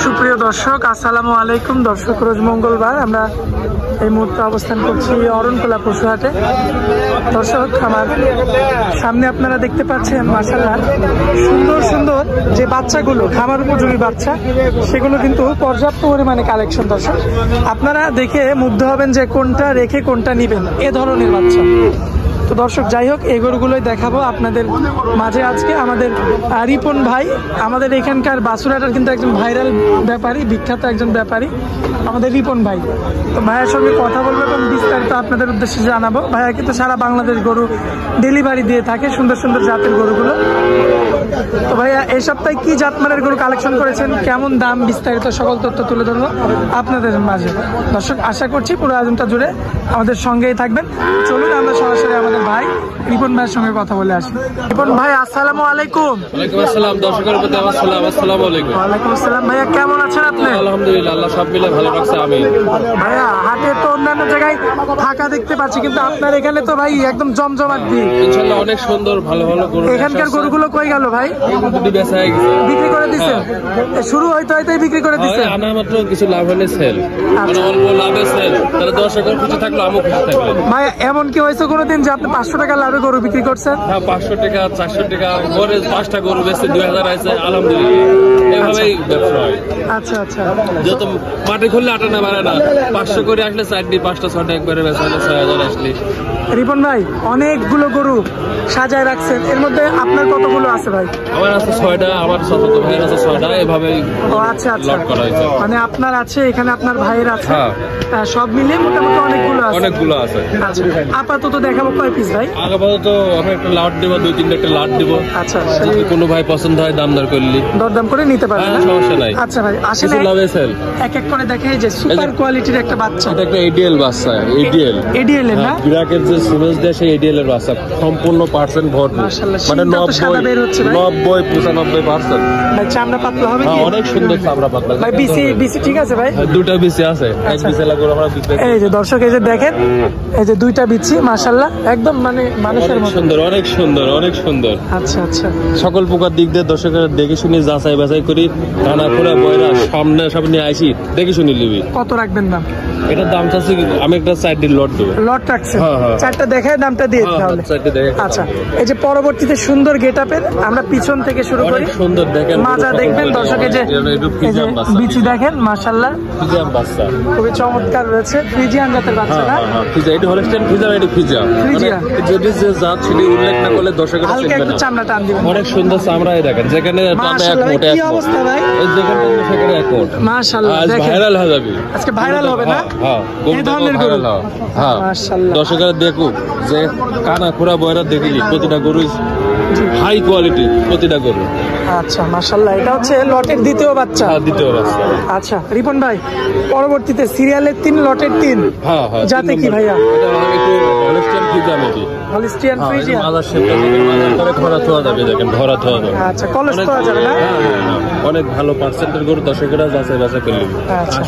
সুপ্রিয় দর্শক, আসসালামু আলাইকুম। দর্শক, রোজ মঙ্গলবার আমরা এই মুহূর্তে অবস্থান করছি অরণকোলা পশুহাটে। দর্শক, আমার সামনে আপনারা দেখতে পাচ্ছেন মাশাআল্লাহ সুন্দর সুন্দর যে বাচ্চাগুলো, খামার উপযোগী বাচ্চা, সেগুলো কিন্তু পর্যাপ্ত পরিমাণে কালেকশন। দর্শক, আপনারা দেখে মুগ্ধ হবেন যে কোনটা রেখে কোনটা নেবেন, এ ধরনের বাচ্চা। তো দর্শক, যাই হোক, এই গরুগুলোই দেখাবো আপনাদের মাঝে আজকে। আমাদের রিপন ভাই, আমাদের এখানকার বাছুরাটার কিন্তু একজন ভাইরাল ব্যাপারী, বিখ্যাত একজন ব্যাপারী আমাদের রিপন ভাই। তো ভাইয়ের সঙ্গে কথা বলবো এবং বিস্তারিত আপনাদের উদ্দেশ্যে জানাবো। ভাইয়া কিন্তু সারা বাংলাদেশ গরু ডেলিভারি দিয়ে থাকে, সুন্দর সুন্দর জাতের গরুগুলো। তো ভাইয়া, এই সপ্তাহে কি জাতমানের গরু কালেকশন করেছেন, কেমন দাম, বিস্তারিত সকল তথ্য তুলে ধরবো আপনাদের মাঝে। দর্শক, আশা করছি পুরো আয়োজনটা জুড়ে আমাদের সঙ্গেই থাকবেন। চলুন আমরা সরাসরি আমাদের ভাই রিপন ভাইয়ের সঙ্গে কথা বলে আসি। রিপন ভাই, আসসালামু আলাইকুম। ওয়ালাইকুম আসসালাম। দর্শকের প্রতি আমার সালাম। আসসালামু আলাইকুম। ওয়ালাইকুম আসসালাম। ভাইয়া, কেমন আছেন আপনি? আলহামদুলিল্লাহ, আল্লাহ সব মিলে ভালো রাখছে। আমি ভাইয়া, হাটে তো অন্যান্য জায়গায় ফাঁকা দেখতে পাচ্ছি, কিন্তু আপনার এখানে তো ভাই একদম জমজমাট ভিড়। ইনশাআল্লাহ অনেক সুন্দর ভালো ভালো গরু। এখানকার গরুগুলো কই গেল ভাই? বেচা হয়ে গেছে, বিক্রি করে দিছেন? শুরু হইতে হইতেই বিক্রি করে দিছেন? আনা মাত্র কিছু লাভ হলে সেল, মানে অল্প লাভে সেল। তাহলে দর্শকের খুশি থাকলো, আমিও খুশি থাকলো। ভাই, এমন কি হয়েছে কোনোদিন যে আপনি 500 টাকা লাভে গরু বিক্রি করছেন? হ্যাঁ, 500 টাকা 400 টাকা করে 5টা গরু বেচে 2000 আছে। আলহামদুলিল্লাহ, এভাবেই ব্যবসা হয়। আচ্ছা আচ্ছা। যত মাঠে খুললে আটা না বাড়ে না, 500 করে আসলে 4টি 5টা 6টা একবারে বেচা হলে 6000 আসলে। রিপন ভাই, অনেকগুলো গরু সাজায় রাখছেন, এর মধ্যে আপনার কতগুলো আছে ভাই? আমার আছে 6টা, আমার ছোট ভাইয়ের আছে 6টা, এভাবেই। ও আচ্ছা আচ্ছা, লট করা হয়েছে। মানে আপনার আছে, এখানে আপনার ভাইয়ের আছে। হ্যাঁ, সব মিলিয়ে মোটামুটি অনেকগুলো আছে। অনেকগুলো আছে। আচ্ছা, আপাতত দেখাবো কয় পিস ভাই? আপাতত আমি একটা লাট দিব, 2-3টা লাট দিব। আচ্ছা, যদি কোনো ভাই পছন্দ হয় দামদার করলি দরদাম করে নিতে পারবেন। হ্যাঁ, সমস্যা নাই। আচ্ছা ভাই, আসেন এক এক করে দেখে। এই যে সুপার কোয়ালিটির একটা বাচ্চা, এটা একটা এডিএল বাচ্চা। এডিএল এর না? বিরাকের যে সুরজ দেয় সেই এডিএল এর বাচ্চা, সম্পূর্ণ % ভরপুর, মানে 90-95%। ভাই, চামড়া পাতলা হবে কি? অনেক সুন্দর চামড়া পাতলা। ভাই, বিসি ঠিক আছে ভাই? দুটা বিসি আছে, এক বিসি লাগবে আমরা বিক্রি। এই যে দর্শক, এই যে দেখেন, এই যে দুইটা বিচি, মাশাআল্লাহ, একদম মানে মানুষের মতো সুন্দর, অনেক সুন্দর, অনেক সুন্দর। আচ্ছা আচ্ছা। সকল প্রকার দিক দিয়ে দর্শকের দেখে শুনি যাচাই বাছাই করি, কানা খোলা বয়রা সামনে সামনে আইসি দেখে শুনি নিবি। কত রাখবেন দাম? এটার দাম চাচ্ছি আমি একটা 4টি লট দেবো। লট রাখছেন? হ্যাঁ, হ্যাঁ। 4টা দেখায় দামটা দিয়ে দিতে হবে। 4টি দেখে। আচ্ছা, এই যে পরবর্তীতে সুন্দর গেটআপের, আমরা পিছন থেকে শুরু করি। সুন্দর দেখেন, মাজা দেখবেন দর্শকের, যে বিচি দেখেন, মাশাআল্লাহ, ফিজিয়াম বাচ্চা খুবই চমৎকার রয়েছে। ফ্রিজিয়ান জাতের বাচ্চা না? এটা হলস্টাইন ফ্রিজিয়ান, এটা ফ্রিজিয়ান। যদি যে জাত সেটি উল্লেখ না করলে দর্শকের হালকা একটু চামড়া টান দিবেন। অনেক সুন্দর চামড়া। দেখেন যেখানে মাশাআল্লাহ, কি অবস্থা ভাই? এই যেখানে সেখানে এক কোট। মাশাআল্লাহ, আজ দেখেন ভাইরাল হয়ে যাবে, আজকে ভাইরাল হবে না? হ্যাঁ, এই ধরনের গরু। হ্যাঁ, মাশাআল্লাহ, দর্শকেরা দেখুক যে কানা খোরা বয়রা দেখলি প্রতিটা গরু হাই কোয়ালিটি, প্রতিটা গরু। আচ্ছা, মাশাআল্লাহ, এটা হচ্ছে লটের দ্বিতীয় বাচ্চা। দ্বিতীয় বাচ্চা। আচ্ছা রিপন ভাই, পরবর্তীতে সিরিয়ালের 3, লটের 3। হ্যাঁ হ্যাঁ। যাতে কি ভাইয়া? এটা একটু হলস্টাইন ফ্রিজিয়ান। এটি হলস্টিয়ান ফ্রিজিয়ান। মাদার শেপটা দেখেন, মাদার করে ধরা থোয়া যাবে, দেখেন ধরা থোয়া যাবে। আচ্ছা, কলস পাওয়া যাবে না? অনেক ভালো পার্সেন্টের গরু, দর্শকেরা যাচাই বাছাই করলি। আচ্ছা,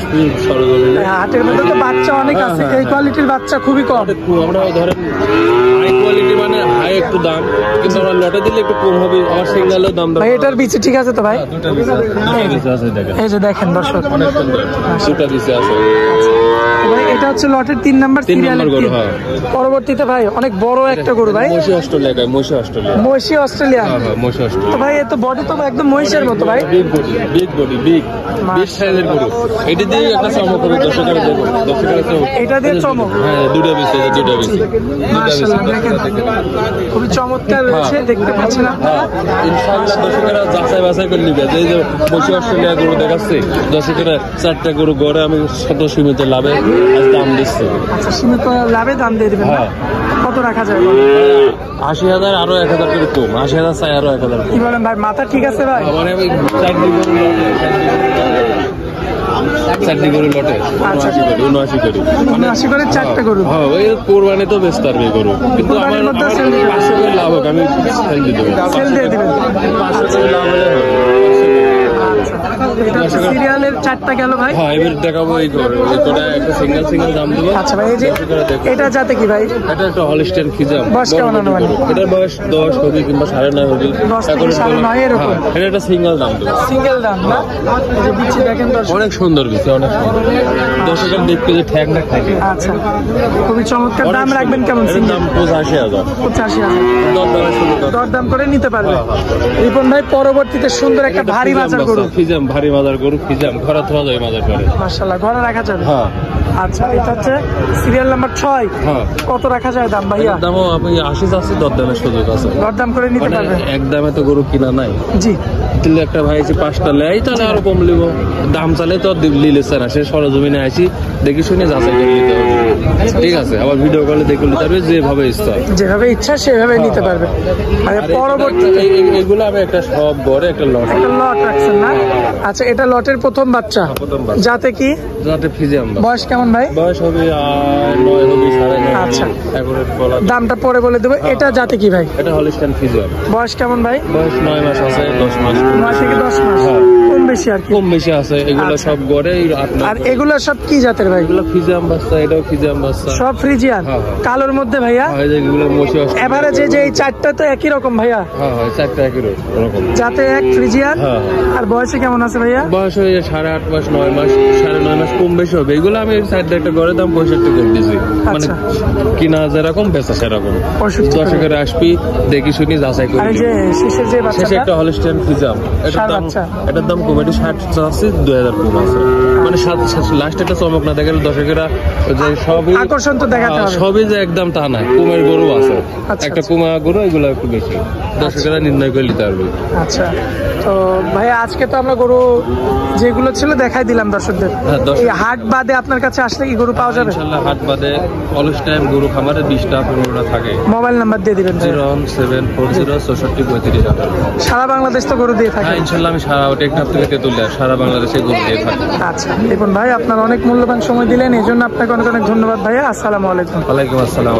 সরজমিনে হাটের মধ্যে তো বাচ্চা অনেক আছে, এই কোয়ালিটির বাচ্চা খুবই কম। আমরা ধরেন হাই কোয়ালিটি মানে হাই একটু দাম, কিন্তু আমরা লটে দিলে একটু কম হবে। আমার সিগনালেও দাম ভাই, এটার বিচি ঠিক আছে তো ভাই? দুটা বিচি আছে, দেখেন এই যে দেখেন দর্শক, অনেক সুন্দর, দুটা বিচি আছে। ভাই, এটা হচ্ছে লটের 3 নাম্বার সিরিয়ালের গরু। পরবর্তীতে ভাই, অনেক বড় একটা গরু ভাই, মহিষী অস্ট্রেলিয়া। মহিষী অস্ট্রেলিয়া। মহিষী অস্ট্রেলিয়া। তো ভাই, এত বডি তো একদম মহিষের মতো ভাই। বিগ বডি, বিগ সাইজের গরু। এটা দিয়ে একটা চমক হবে দর্শকেরা দেখো, এটা দিয়ে চমক। হ্যাঁ, দুটো বিচি। মাশাআল্লাহ, দেখেন খুবই চমৎকার রয়েছে, দেখতে পাচ্ছেন আপনারা। ইনশাআল্লাহ দর্শকেরা যাচাই বাছাই করে নিবে। যে মহিষী অস্ট্রেলিয়া গরু দেখাচ্ছে, দর্শকেরা 4টা গরু গড়ে আমি শত সীমিত লাভে দাম দিচ্ছি। আচ্ছা, সীমিত লাভে দাম দিয়ে দিবেন। কত রাখা যায়? 80,000, আরো 1,000 করে কম। 80,000 চাই, আরো 1,000। কি বলেন ভাই, মাথা ঠিক আছে ভাই? মানে আমি 4টি গরু লটে 79 করি। 79 করে 4টা গরু। হ্যাঁ, ওই কোরবানি তো বেচতে পারবে গরু, কিন্তু আমার 500 করে লাভ হোক, আমি সেল দিয়ে দেবো। 500 করে লাভ হলে আচ্ছা। এটা সিরিয়ালের 4টা গেল ভাই। হ্যাঁ এবার দেখাবো এই করে একটা সিঙ্গেল দাম দেবো। আচ্ছা ভাই, এই যে এটা যাতে কি ভাই? এটা একটা হলস্টাইন ফ্রিজিয়ান। বয়স কেমন আনুমানিক? এটার বয়স 10 হবে কিংবা 9.5 হবে। 10 থেকে 9.5 এরকম। এটা একটা সিঙ্গেল দাম দেবো। সিঙ্গেল দাম না? এই যে বিচি দেখেন দর্শক, অনেক সুন্দর বিচি, অনেক সুন্দর। দর্শকের দেখতে যে ঠ্যাক না খাইবে। আচ্ছা, খুবই চমৎকার। দাম রাখবেন কেমন? দাম 85,000। 85,000 দরদাম করে নিতে পারবে। রিপন ভাই পরবর্তীতে সুন্দর একটা ভারী মাজার গরু। ফিজাম, ভারী মাজার গরু ফিজাম, ঘরে থাকা যায় মাজার করে। মাশাআল্লাহ, ঘরে রাখা যাবে। হ্যাঁ। আচ্ছা, এটা হচ্ছে সিরিয়াল নাম্বার 6। হ্যাঁ। কত রাখা যায় দাম ভাইয়া? দামও আপনি 80 আছে, দরদামের সুযোগ আছে। দরদাম করে নিতে পারবে। এক দামে তো গরু কিনা নাই। জি। তাহলে একটা ভাই এসে 5টা লেয়, তাহলে আরো কম লিব। দাম চালে তো লিলেছে না, সে সরজমিনে আইছি দেখি শুনে যাচাই করে নিতে হবে। ঠিক আছে, আবার ভিডিও কলে দেখে নিতে পারবে, যেভাবে ইচ্ছা সেভাবে নিতে পারবে। মানে পরবর্তীতে এগুলো আমি একটা সব গড়ে একটা লট রাখছেন না? আচ্ছা, এটা লটের প্রথম বাচ্চা। যাতে কি? যাতে ফিজিয়াম। বয়স কেমন ভাই? বয়স হবে 9 হবে 9.5। আচ্ছা, এবারে বলা দামটা পরে বলে দেবো। এটা যাতে কি ভাই? এটা হলস্টাইন ফিজিয়াম। বয়স কেমন ভাই? বয়স 9 মাস আছে, 10 মাস। 9 থেকে 10 মাস। কম বেশি আর কি। কম বেশি আছে, এগুলো সব গড়ে। আর এগুলো সব কি জাতের ভাই? এগুলো ফিজিয়াম বাচ্চা, এটাও ফিজিয়াম বাচ্চা। সব ফ্রিজিয়ান। কালোর মধ্যে ভাইয়া? হয় যেগুলো মোশি আসছে। এভারেজে যে এই 4টা তো একই রকম ভাইয়া? হ্যাঁ হ্যাঁ, 4টা একই রকম। যাতে এক ফ্রিজিয়ান। আর বয়সে কেমন আছে ভাইয়া? বয়স হয়ে 8.5 মাস, 9 মাস, 9.5 মাস, কম বেশি হবে। এগুলো আমি সাইডে একটা গড়ে দাম 65 করে দিয়েছি। মানে কিনা যেরকম বেচা সেরকম। দর্শকের আসবি, দেখি শুনি যাচাই করি। আর যে শেষের যে বাচ্চাটা, একটা হলস্টাইন ফিজিয়াম। এটার দাম কমেডি 60 আছে, 2000 কম আছে। মানে লাস্ট একটা চমক না দেখে দর্শকেরা যে সবই আকর্ষণ তো দেখাতে হবে। সবই যে একদম তা না, কুমের গরু আছে। একটা কুমা গরু, এগুলো একটু বেশি। দর্শকেরা নির্ণয় করে নিতে পারবে। আচ্ছা, তো ভাই আজকে তো আমরা গরু যেগুলো ছিল দেখাই দিলাম দর্শকদের। এই হাট বাদে আপনার কাছে আসলে কি গরু পাওয়া যাবে? ইনশাআল্লাহ হাট বাদে অলস টাইম গরু খামারে 20টা 15টা থাকে। মোবাইল নাম্বার দিয়ে দিবেন। 01740 সারা বাংলাদেশ তো গরু দিয়ে থাকে। ইনশাআল্লাহ আমি সারা টেকনাফ থেকে তেতুলিয়া সারা বাংলাদেশে গরু দিয়ে থাকি। আচ্ছা, দেখুন ভাই আপনার অনেক মূল্যবান সময় দিলেন, এই জন্য আপনাকে অনেক অনেক ধন্যবাদ ভাইয়া। আসসালামু আলাইকুম। ওয়ালাইকুম আসসালাম।